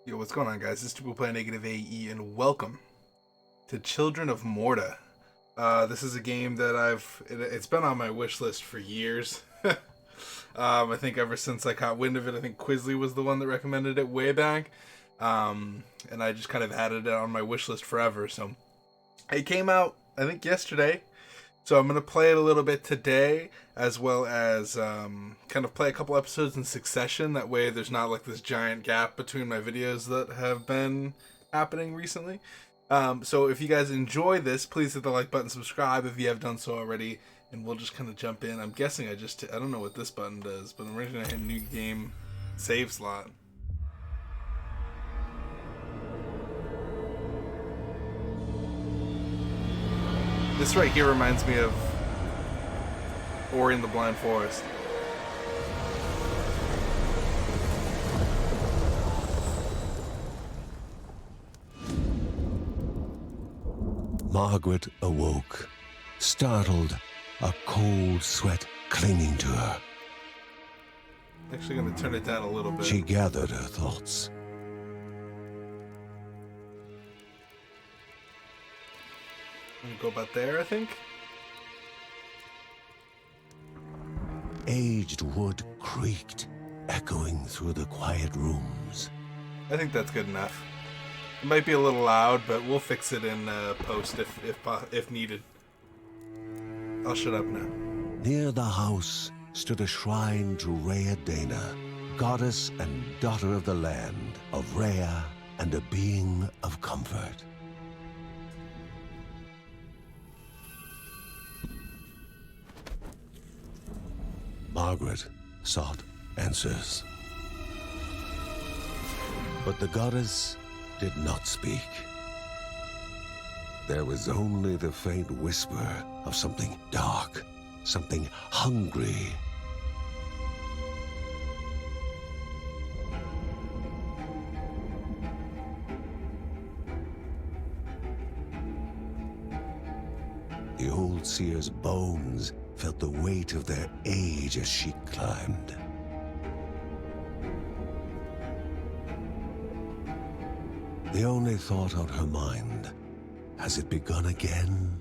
Yo, what's going on, guys? This is People Play NegativeAE, and welcome to Children of Morta. This is a game that it's been on my wish list for years. I think ever since I caught wind of it. I think Quizly was the one that recommended it way back. And I just kind of had it on my wish list forever. So it came out, I think, yesterday. So I'm going to play it a little bit today, as well as kind of play a couple episodes in succession. That way there's not like this giant gap between my videos that have been happening recently. So if you guys enjoy this, please hit the like button, subscribe if you have done so already, and we'll just kind of jump in. I'm guessing I don't know what this button does, but I'm going to hit new game save slot. This right here reminds me of Ori and the Blind Forest. Margaret awoke, startled, a cold sweat clinging to her. Actually going to turn it down a little bit. She gathered her thoughts. I'm going to go about there, I think. Aged wood creaked, echoing through the quiet rooms. I think that's good enough. It might be a little loud, but we'll fix it in post if needed. I'll shut up now. Near the house stood a shrine to Rhea Dana, goddess and daughter of the land, of Rhea and a being of comfort. Margaret sought answers. But the goddess did not speak. There was only the faint whisper of something dark, something hungry. The old seer's bones felt the weight of their age as she climbed. The only thought on her mind, has it begun again?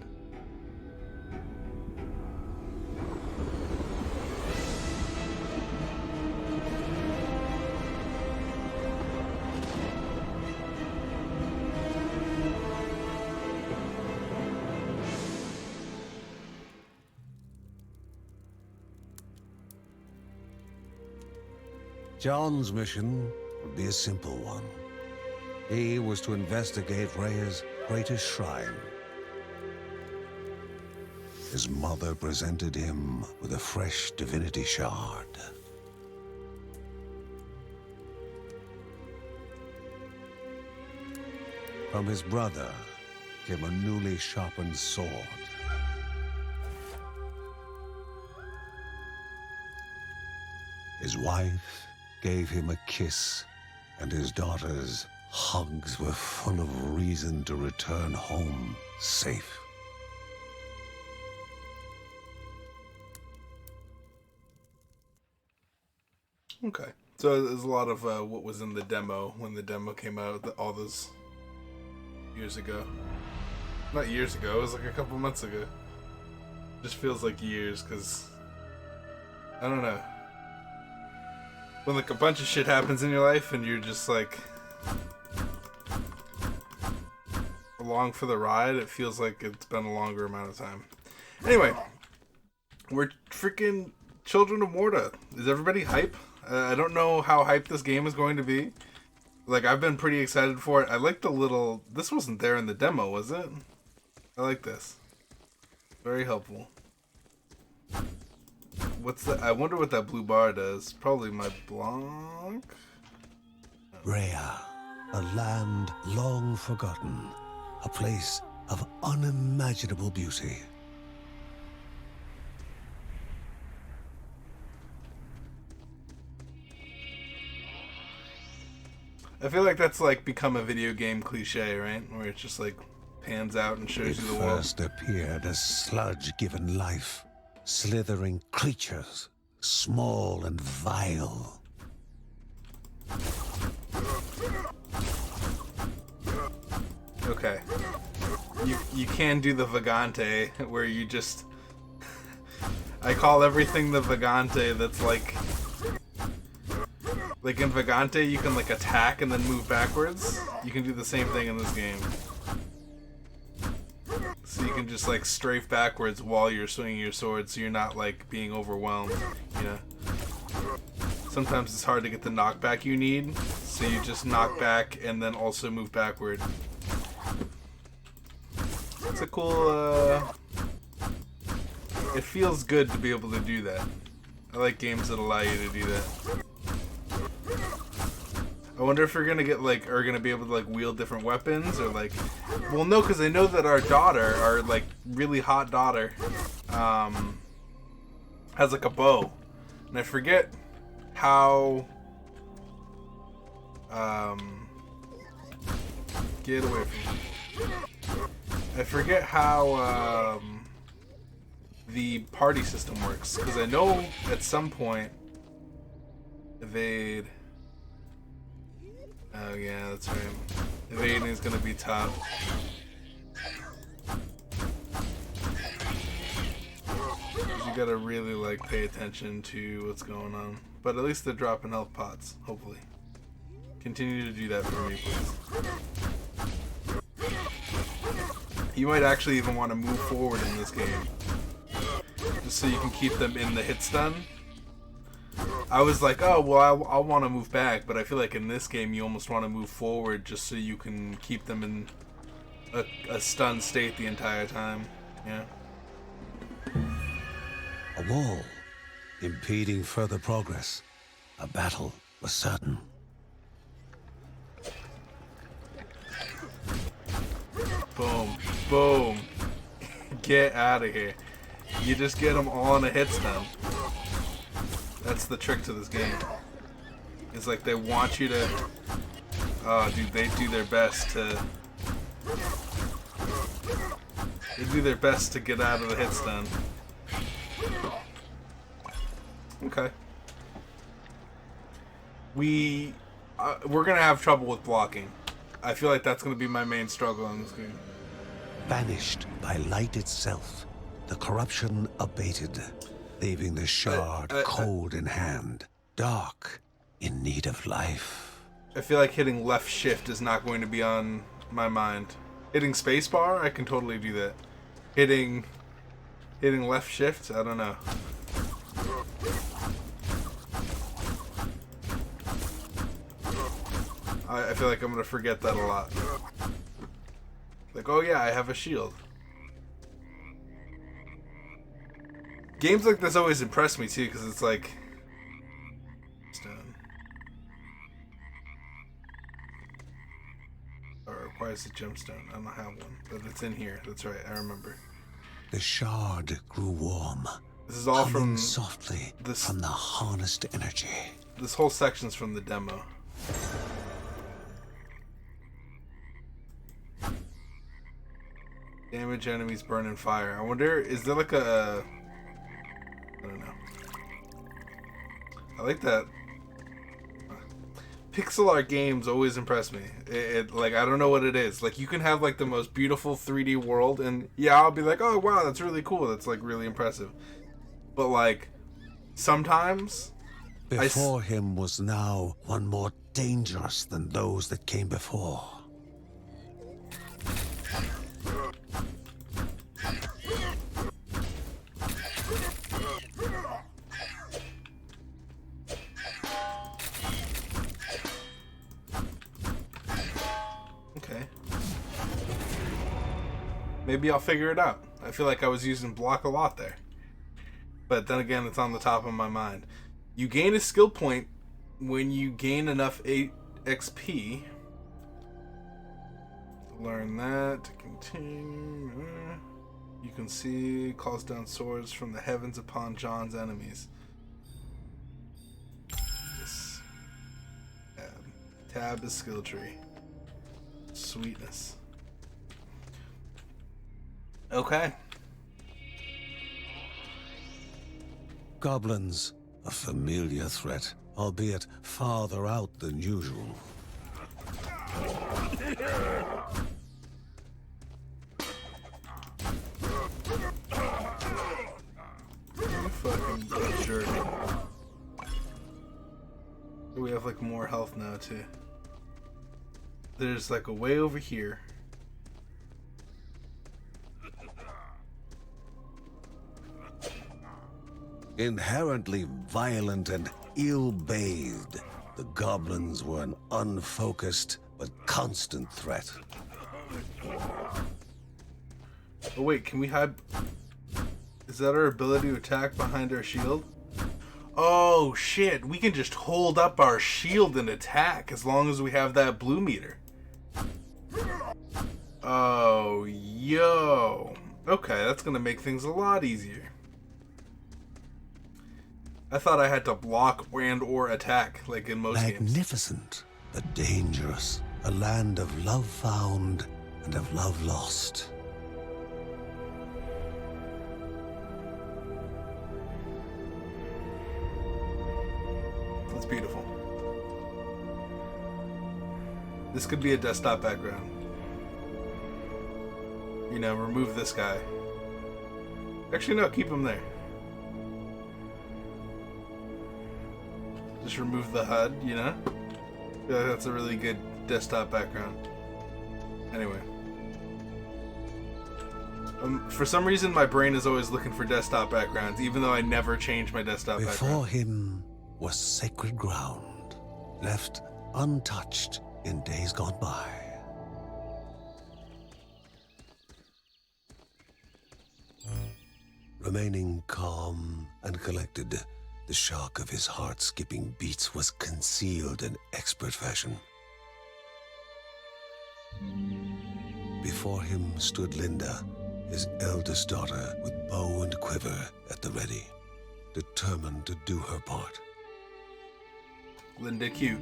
John's mission would be a simple one. He was to investigate Rhea's greatest shrine. His mother presented him with a fresh divinity shard. From his brother came a newly sharpened sword. His wife gave him a kiss, and his daughter's hugs were full of reason to return home safe. Okay. So there's a lot of what was in the demo when the demo came out all those years ago. Not years ago, it was like a couple months ago. Just feels like years, because I don't know. When like a bunch of shit happens in your life and you're just like along for the ride, it feels like it's been a longer amount of time. Anyway, we're freaking Children of Morta. Is everybody hype? I don't know how hype this game is going to be. Like, I've been pretty excited for it. I like the little... This wasn't there in the demo, was it? I like this. Very helpful. What's that? I wonder what that blue bar does. Probably my blanc? Rhea, a land long forgotten, a place of unimaginable beauty. I feel like that's like become a video game cliche, right? Where it's just like pans out and shows you the world. It first appeared as sludge given life, slithering creatures, small and vile. you can do the Vagante, where you just... I call everything the Vagante that's like... Like in Vagante, you can like attack and then move backwards. You can do the same thing in this game. So you can just like strafe backwards while you're swinging your sword, so you're not like being overwhelmed, you know? Sometimes it's hard to get the knockback you need, so you just knock back and then also move backward. It's a cool, it feels good to be able to do that. I like games that allow you to do that. I wonder if we're gonna get like, are gonna be able to like wield different weapons, or like, well, no, because I know that our daughter, our like really hot daughter, has like a bow, and I forget how, get away from me. I forget how the party system works, because I know at some point evade. Oh yeah, that's right. Evading is gonna be tough. You gotta really like pay attention to what's going on. But at least they're dropping health pots, hopefully. Continue to do that for me, please. You might actually even want to move forward in this game, just so you can keep them in the hit stun. I was like, oh, well, I'll want to move back, but I feel like in this game you almost want to move forward just so you can keep them in a stunned state the entire time. Yeah. A wall, impeding further progress. A battle was certain. Boom. Boom. Get out of here. You just get them all in a hit stun. That's the trick to this game. It's like they want you to... Oh, dude, they do their best to... They do their best to get out of the hit stun. Okay. We're gonna have trouble with blocking. I feel like that's gonna be my main struggle in this game. Banished by light itself, the corruption abated, leaving the shard cold in hand, dark, in need of life. I feel like hitting left shift is not going to be on my mind. Hitting spacebar, I can totally do that. Hitting left shift, I don't know. I feel like I'm gonna forget that a lot. Like, oh yeah, I have a shield. Games like this always impress me too, because it's like... Stone. Or it requires a gemstone. I don't have one, but it's in here. That's right, I remember. The shard grew warm. This is all from... softly from the harnessed energy. This whole section's from the demo. Damage enemies burn in fire. I wonder, is there like a... I don't know. I like that. Pixel art games always impress me. Like, I don't know what it is. Like, you can have like the most beautiful 3D world, and yeah, I'll be like, oh wow, that's really cool. That's like really impressive. But like, sometimes... Before him was now one more dangerous than those that came before. Okay. Maybe I'll figure it out. I feel like I was using block a lot there. But then again, it's on the top of my mind. You gain a skill point when you gain enough 8 XP. Learn that to continue. You can see calls down swords from the heavens upon John's enemies. Yes. Tab is skill tree. Sweetness. Okay. Goblins, a familiar threat, albeit farther out than usual. have like more health now too. There's like a way over here. Inherently violent and ill-bathed, the goblins were an unfocused but constant threat. Oh wait, can we hide? Is that our ability to attack behind our shield? Oh shit, we can just hold up our shield and attack as long as we have that blue meter. Oh, yo. Okay, that's gonna make things a lot easier. I thought I had to block and or attack, like in most games. Magnificent, but dangerous. A land of love found and of love lost. That's beautiful. This could be a desktop background. You know, remove this guy. Actually, no, keep him there. Just remove the HUD, you know? I feel like that's a really good desktop background. Anyway. For some reason, my brain is always looking for desktop backgrounds, even though I never change my desktop background. Before him was sacred ground, left untouched in days gone by. Remaining calm and collected, the shock of his heart-skipping beats was concealed in expert fashion. Before him stood Linda, his eldest daughter, with bow and quiver at the ready, determined to do her part. Linda cute.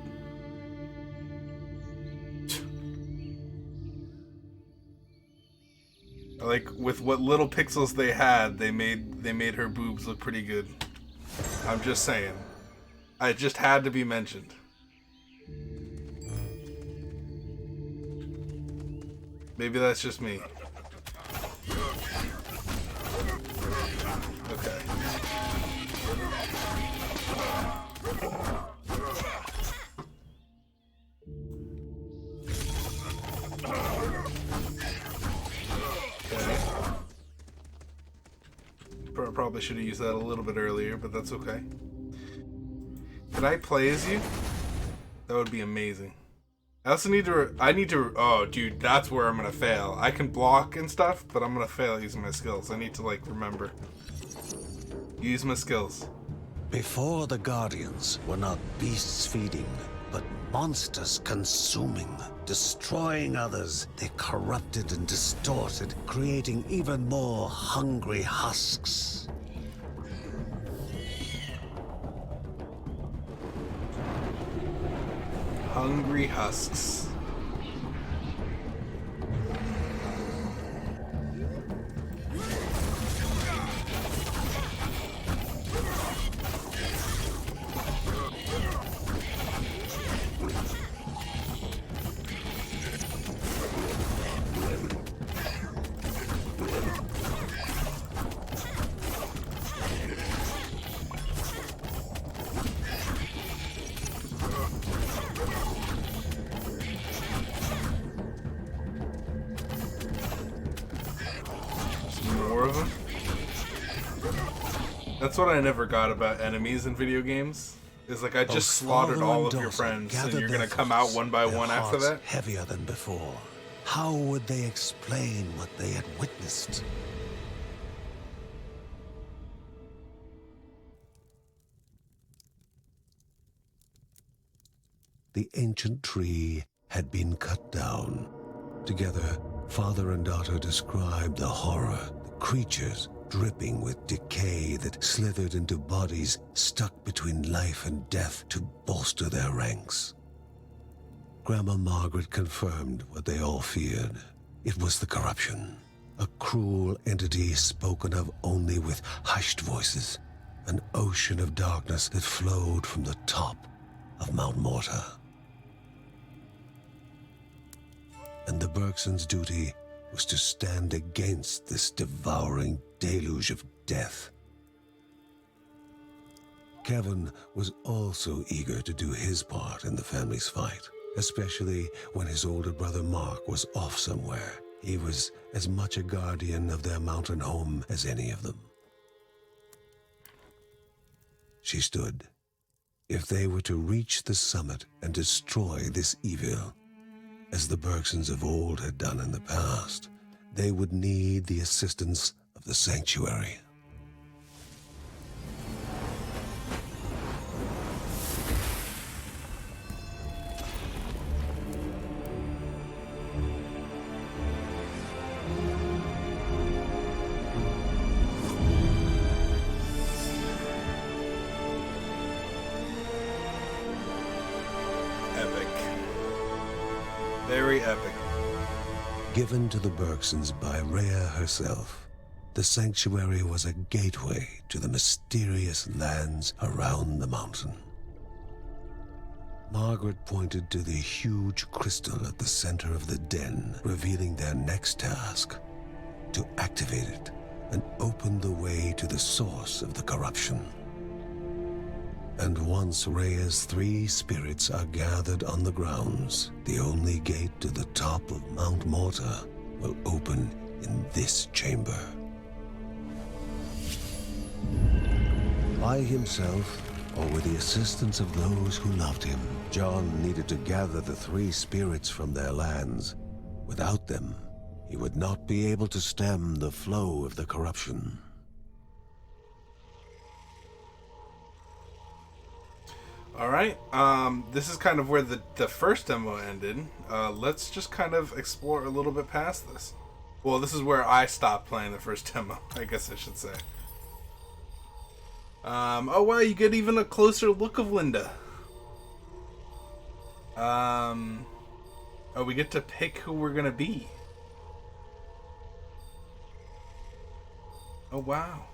Like, with what little pixels they had, they made her boobs look pretty good. I'm just saying. It just had to be mentioned. Maybe that's just me. Okay. Probably should have used that a little bit earlier, but that's okay. Can I play as you? That would be amazing. I also need to... oh, dude, that's where I'm gonna fail. I can block and stuff, but I'm gonna fail using my skills. I need to, like, remember. Use my skills. Before the Guardians were not beasts feeding, but monsters consuming, destroying others. They corrupted and distorted, creating even more hungry husks. Hungry husks. That's what I never got about enemies in video games. Is like I just slaughtered all of your friends, and you're gonna come out one by one after that? Heavier than before. How would they explain what they had witnessed? The ancient tree had been cut down. Together, father and daughter described the horror, the creatures dripping with decay that slithered into bodies stuck between life and death to bolster their ranks. Grandma Margaret confirmed what they all feared. It was the corruption, a cruel entity spoken of only with hushed voices, an ocean of darkness that flowed from the top of Mount Morta. And the Bergsons' duty was to stand against this devouring deluge of death. Kevin was also eager to do his part in the family's fight, especially when his older brother Mark was off somewhere. He was as much a guardian of their mountain home as any of them. She stood. If they were to reach the summit and destroy this evil, as the Bergsons of old had done in the past, they would need the assistance of the sanctuary. Very epic. Given to the Bergsons by Rhea herself, the sanctuary was a gateway to the mysterious lands around the mountain. Margaret pointed to the huge crystal at the center of the den, revealing their next task: to activate it and open the way to the source of the corruption. And once Rhea's 3 spirits are gathered on the grounds, the only gate to the top of Mount Morta will open in this chamber. By himself, or with the assistance of those who loved him, John needed to gather the 3 spirits from their lands. Without them, he would not be able to stem the flow of the corruption. Alright, this is kind of where the first demo ended. Let's just kind of explore a little bit past this. Well, this is where I stopped playing the first demo, I guess I should say. Oh wow, you get even a closer look of Linda. Oh, we get to pick who we're gonna be. Oh wow.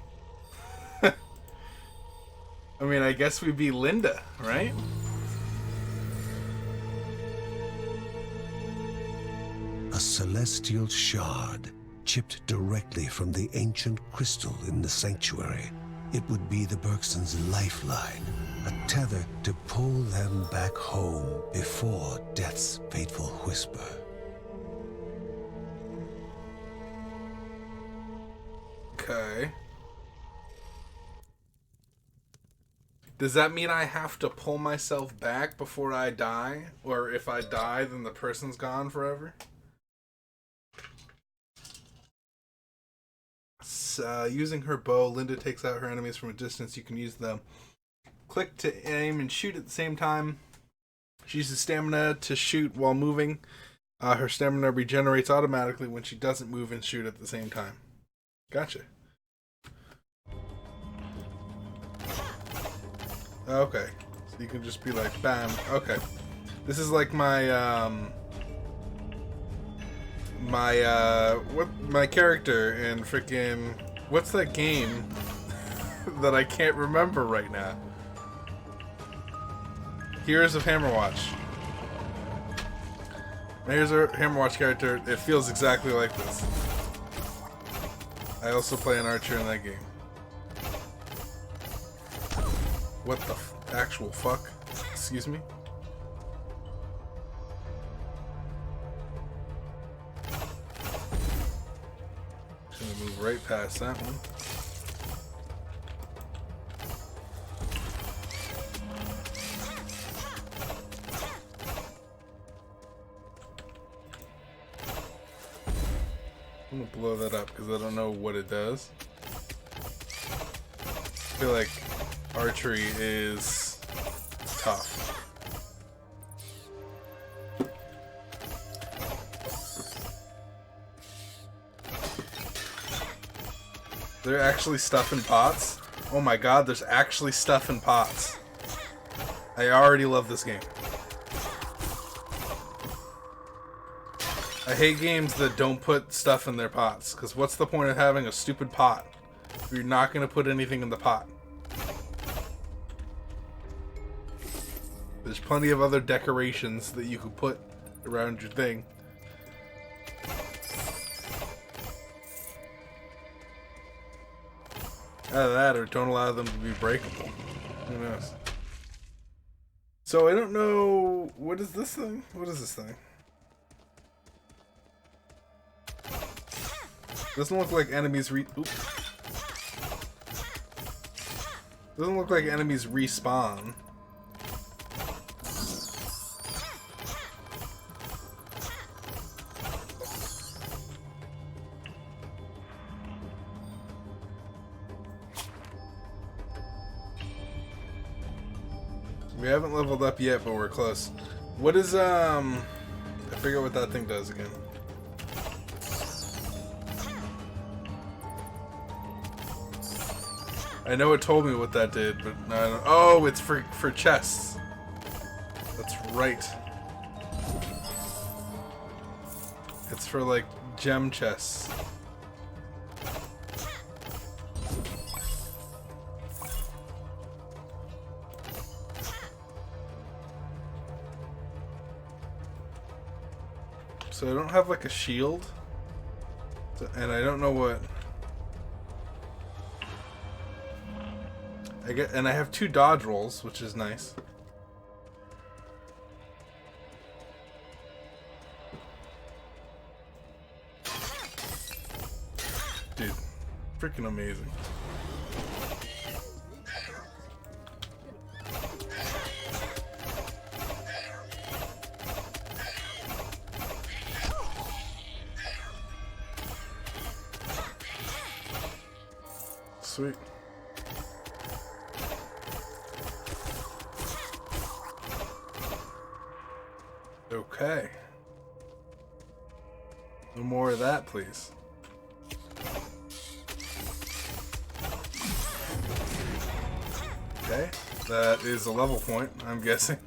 I mean, I guess we'd be Linda, right? A celestial shard chipped directly from the ancient crystal in the sanctuary. It would be the Bergsons' lifeline, a tether to pull them back home before death's fateful whisper. Okay. Does that mean I have to pull myself back before I die? Or if I die, then the person's gone forever? Using her bow, Linda takes out her enemies from a distance. You can use the click to aim and shoot at the same time. She uses stamina to shoot while moving. Her stamina regenerates automatically when she doesn't move and shoot at the same time. Gotcha. Okay, so you can just be like, bam. Okay, this is like my my character in freaking what's that game that I can't remember right now? Heroes of Hammerwatch. Here's our Hammerwatch character. It feels exactly like this. I also play an archer in that game. What the actual fuck? Excuse me? Gonna move right past that one. I'm gonna blow that up because I don't know what it does. I feel like archery is tough. They're actually stuff in pots? Oh my god, there's actually stuff in pots. I already love this game. I hate games that don't put stuff in their pots, because what's the point of having a stupid pot if you're not going to put anything in the pot? There's plenty of other decorations that you could put around your thing. Either that or don't allow them to be breakable. Who knows? So I don't know. What is this thing? What is this thing? Doesn't look like enemies Doesn't look like enemies respawn. We haven't leveled up yet, but we're close. What is, I forget what that thing does again. I know it told me what that did, but I don't. Oh, it's for chests. That's right. It's for, like, gem chests. So I don't have, like, a shield. And I don't know what... and I have 2 dodge rolls, which is nice. Dude, freaking amazing. Sweet. Okay. No more of that, please. Okay. That is a level point, I'm guessing.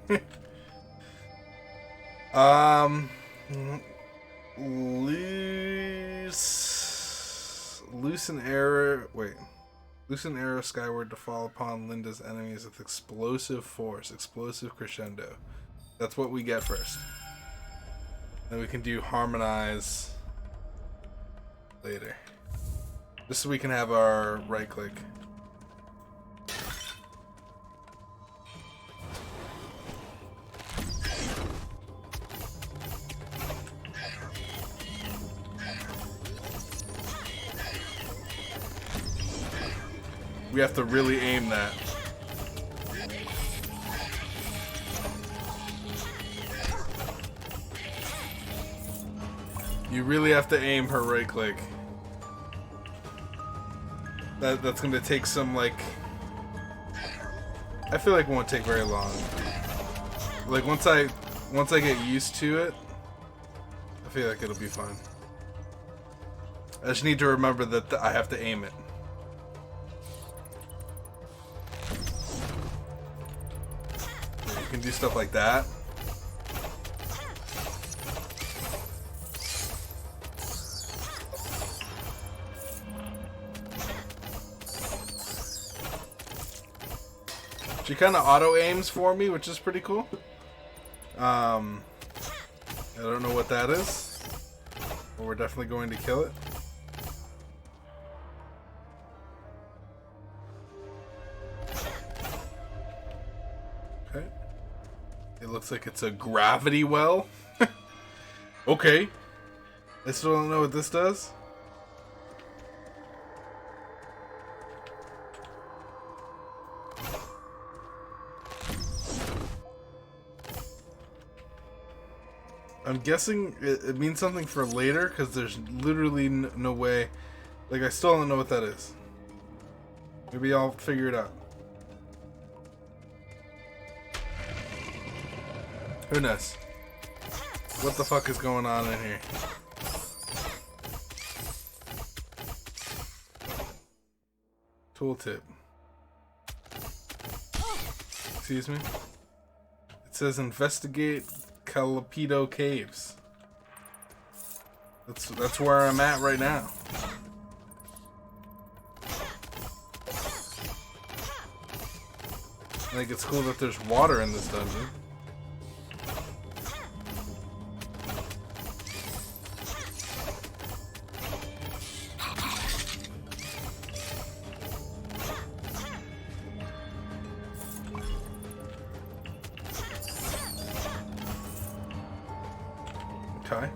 Loosen arrow. Wait. Loosen arrow skyward to fall upon Linda's enemies with explosive force. Explosive crescendo. That's what we get first. Then we can do harmonize later. Just so we can have our right click. We have to really aim that. You really have to aim her right click. That's gonna take some, like... I feel like it won't take very long. Like, once I get used to it, I feel like it'll be fine. I just need to remember that I have to aim it. You can do stuff like that. She kind of auto-aims for me, which is pretty cool. I don't know what that is, but we're definitely going to kill it. Okay. It looks like it's a gravity well. Okay. I still don't know what this does. I'm guessing it means something for later, because there's literally no way. Like, I still don't know what that is. Maybe I'll figure it out. Who knows? What the fuck is going on in here? Tooltip. Excuse me? It says investigate Calapedo Caves. That's where I'm at right now. I think it's cool that there's water in this dungeon. Okay.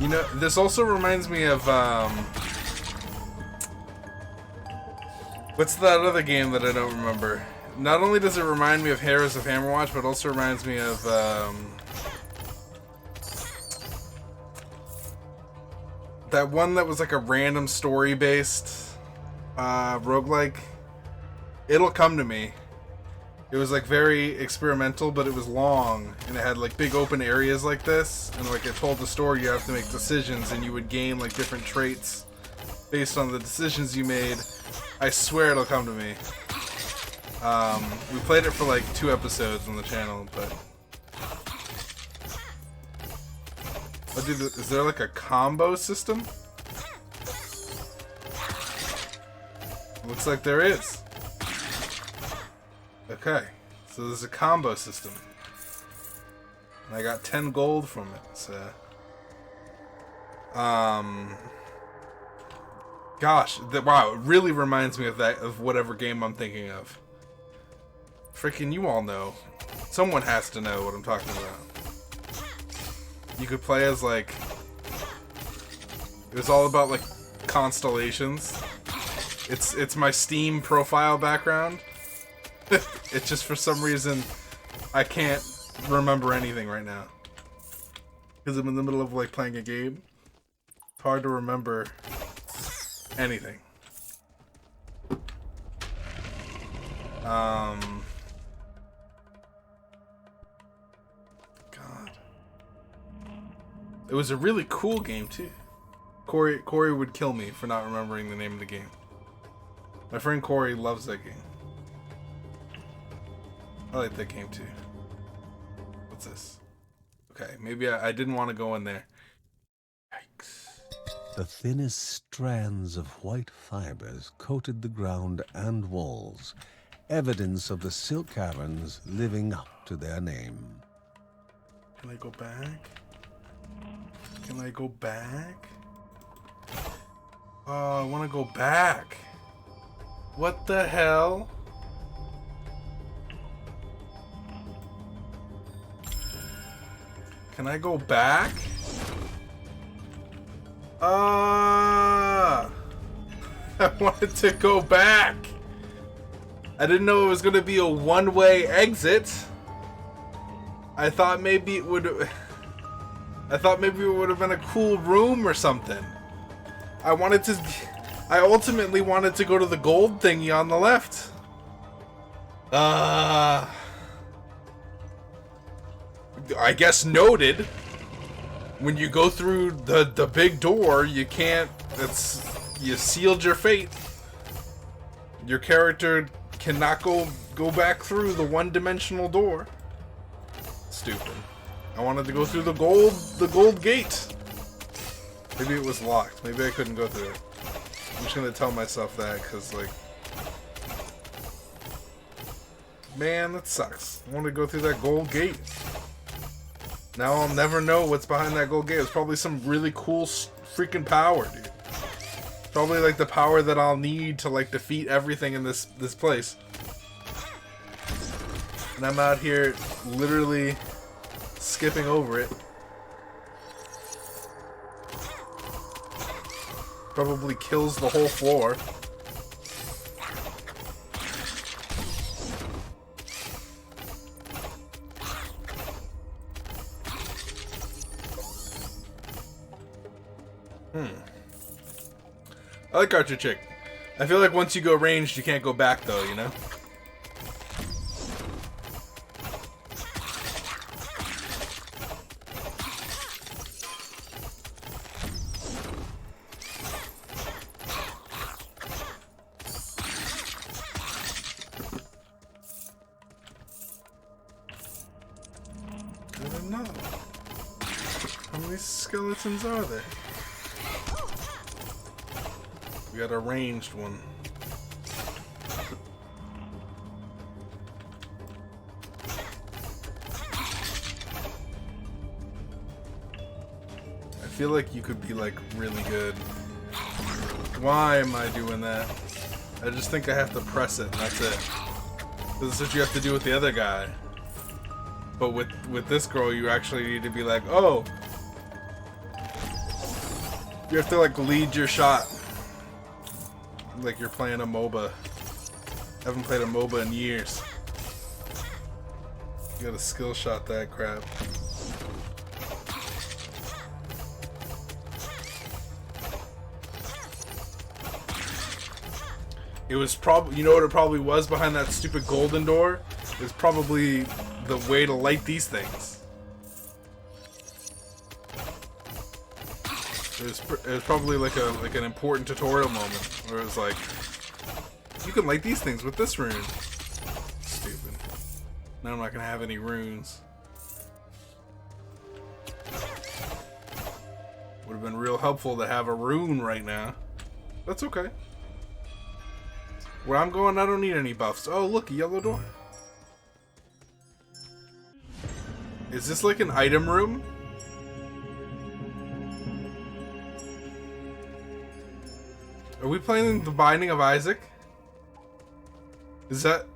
You know, this also reminds me of, what's that other game that I don't remember? Not only does it remind me of Heroes of Hammerwatch, but it also reminds me of, that one that was like a random story-based, roguelike. It'll come to me. It was like very experimental, but it was long, and it had like big open areas like this, and like it told the story you have to make decisions, and you would gain like different traits based on the decisions you made. I swear it'll come to me. We played it for like 2 episodes on the channel, but oh, dude, is there like a combo system? Looks like there is. Okay, so there's a combo system. And I got 10 gold from it, so... Gosh, wow, it really reminds me of that, of whatever game I'm thinking of. Freaking you all know. Someone has to know what I'm talking about. You could play as, like... It was all about, like, constellations. It's my Steam profile background. It's just for some reason I can't remember anything right now because I'm in the middle of like playing a game. It's hard to remember anything. God, it was a really cool game too. Corey would kill me for not remembering the name of the game. My friend Corey loves that game. I like that game too. What's this? Okay, maybe I didn't want to go in there. Yikes. The thinnest strands of white fibers coated the ground and walls, evidence of the silk caverns living up to their name. Can I go back? Can I go back? Oh, I want to go back. What the hell? Can I go back? I wanted to go back. I didn't know it was going to be a one-way exit. I thought maybe it would have been a cool room or something. I ultimately wanted to go to the gold thingy on the left. I guess noted. When you go through the big door, you can't. You sealed your fate. Your character cannot go back through the one-dimensional door. Stupid. I wanted to go through the gold gate. Maybe it was locked. Maybe I couldn't go through it. I'm just gonna tell myself that because, like, man, that sucks. I want to go through that gold gate. Now I'll never know what's behind that gold gate. It's probably some really cool freaking power, dude. Probably like the power that I'll need to like defeat everything in this place. And I'm out here literally skipping over it. Probably kills the whole floor. I like Archer Chick. I feel like once you go ranged, you can't go back though, you know? I don't know. How many skeletons are there? We got a ranged one. I feel like you could be like really good. Why am I doing that? I just think I have to press it and that's it. This is what you have to do with the other guy. But with this girl, you actually need to be like, oh, you have to like lead your shot, like you're playing a MOBA. Haven't played a MOBA in years. You gotta skill shot that crap. It was probably, you know what it probably was behind that stupid golden door? It was probably the way to light these things. It was probably like an important tutorial moment where it was like, you can light these things with this rune. Stupid. Now I'm not gonna have any runes. Would have been real helpful to have a rune right now. That's okay. Where I'm going, I don't need any buffs. Oh, look, a yellow door. Is this like an item room? Are we playing The Binding of Isaac? Is that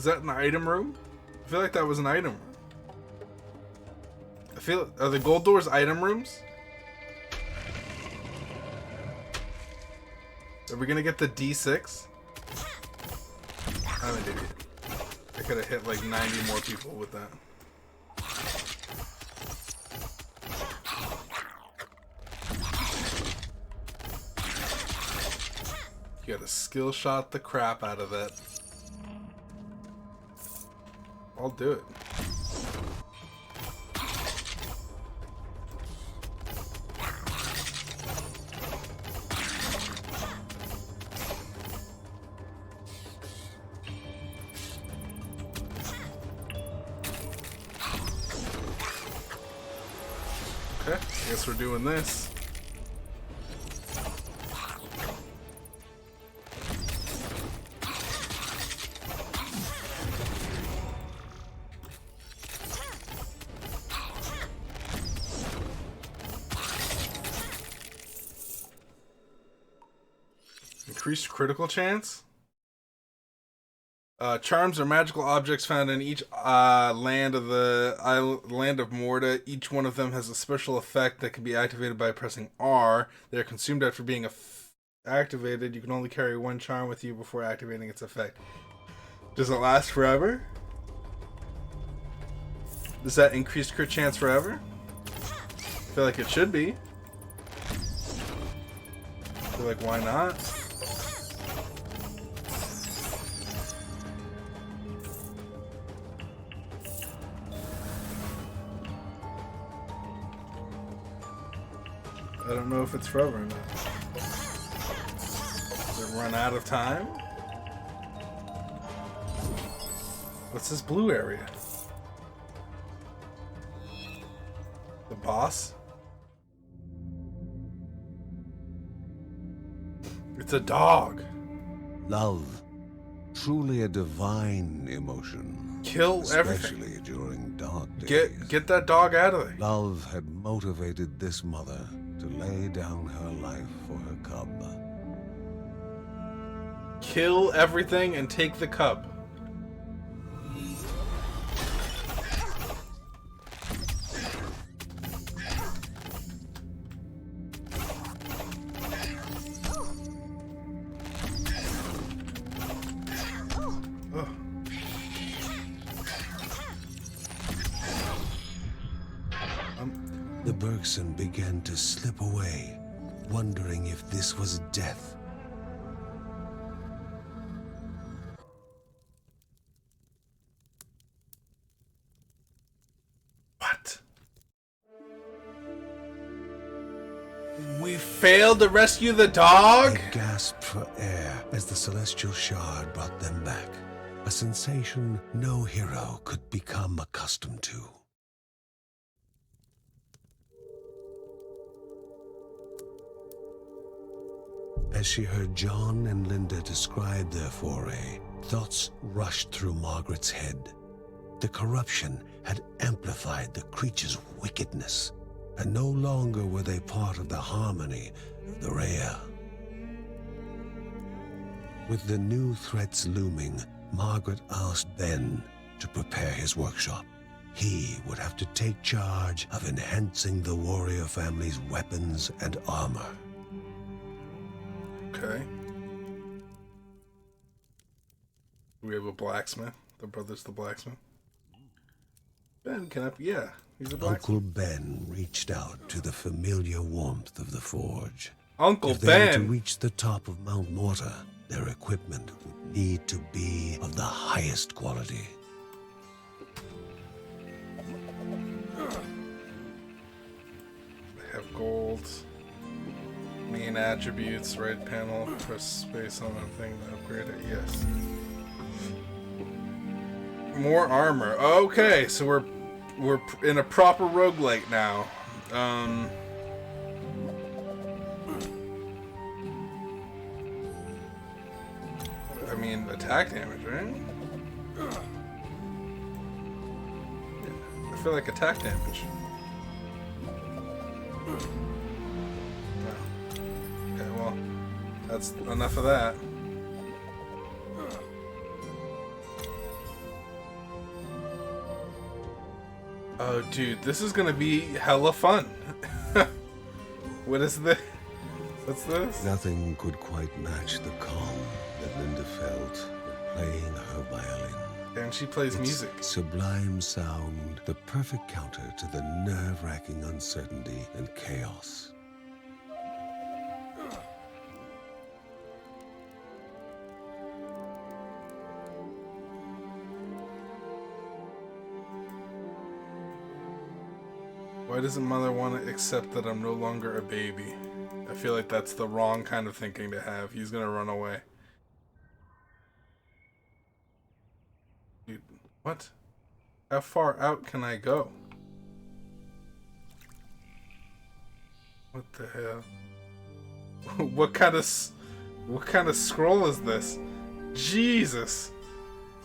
an item room? I feel like that was an item room. Are the gold doors item rooms? Are we gonna get the D6? I'm an idiot. I could have hit like 90 more people with that. You gotta skill shot the crap out of that. I'll do it. Okay, I guess we're doing this. Increased critical chance? Charms are magical objects found in each land of the land of Morta. Each one of them has a special effect that can be activated by pressing R. They are consumed after being activated. You can only carry one charm with you before activating its effect. Does it last forever? Does that increase crit chance forever? I feel like it should be. I feel like, why not? I don't know if it's forever or not. Does it run out of time? What's this blue area? The boss? It's a dog. Love. Truly a divine emotion. Kill everything. Especially during dark days. Get that dog out of there. Love had motivated this mother to lay down her life for her cub. Kill everything and take the cub. The Bergson began to slip away, wondering if this was death. What? We failed to rescue the dog? They gasped for air as the celestial shard brought them back. A sensation no hero could become accustomed to. As she heard John and Linda describe their foray, thoughts rushed through Margaret's head. The corruption had amplified the creature's wickedness, and no longer were they part of the harmony of the Rhea. With the new threats looming, Margaret asked Ben, to prepare his workshop. He would have to take charge of enhancing the warrior family's weapons and armor. Okay. We have a blacksmith. The brother's the blacksmith. Ben, yeah, he's a blacksmith. Uncle Ben reached out to the familiar warmth of the forge. Uncle If they were to Ben! reach the top of Mount Morta, their equipment would need to be of the highest quality. They have gold. Main attributes, right panel, press space on a thing to upgrade it, yes. More armor. Okay, so we're in a proper roguelike now. I mean, attack damage, right? Yeah, I feel like attack damage. Okay, well, that's enough of that. Oh, dude, this is gonna be hella fun. What is this? What's this? Nothing could quite match the calm that Linda felt when playing her violin. And she plays Its music. sublime sound, the perfect counter to the nerve-wracking uncertainty and chaos. Why doesn't Mother want to accept that I'm no longer a baby? I feel like that's the wrong kind of thinking to have. He's gonna run away. Dude, what? How far out can I go? What the hell? What kind of scroll is this? Jesus.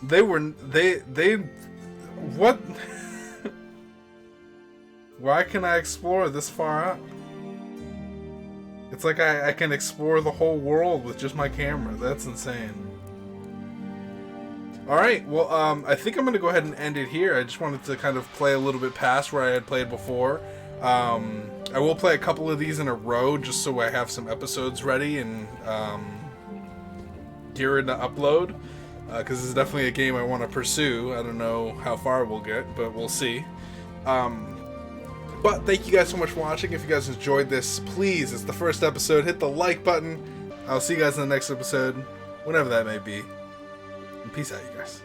They what? Why can I explore this far out? It's like I can explore the whole world with just my camera. That's insane. Alright, well, I think I'm going to go ahead and end it here. I just wanted to kind of play a little bit past where I had played before. I will play a couple of these in a row just so I have some episodes ready and geared to upload. Because this is definitely a game I want to pursue. I don't know how far we'll get, but we'll see. But thank you guys so much for watching. If you guys enjoyed this, please, it's the first episode, hit the like button. I'll see you guys in the next episode, whenever that may be. And peace out, you guys.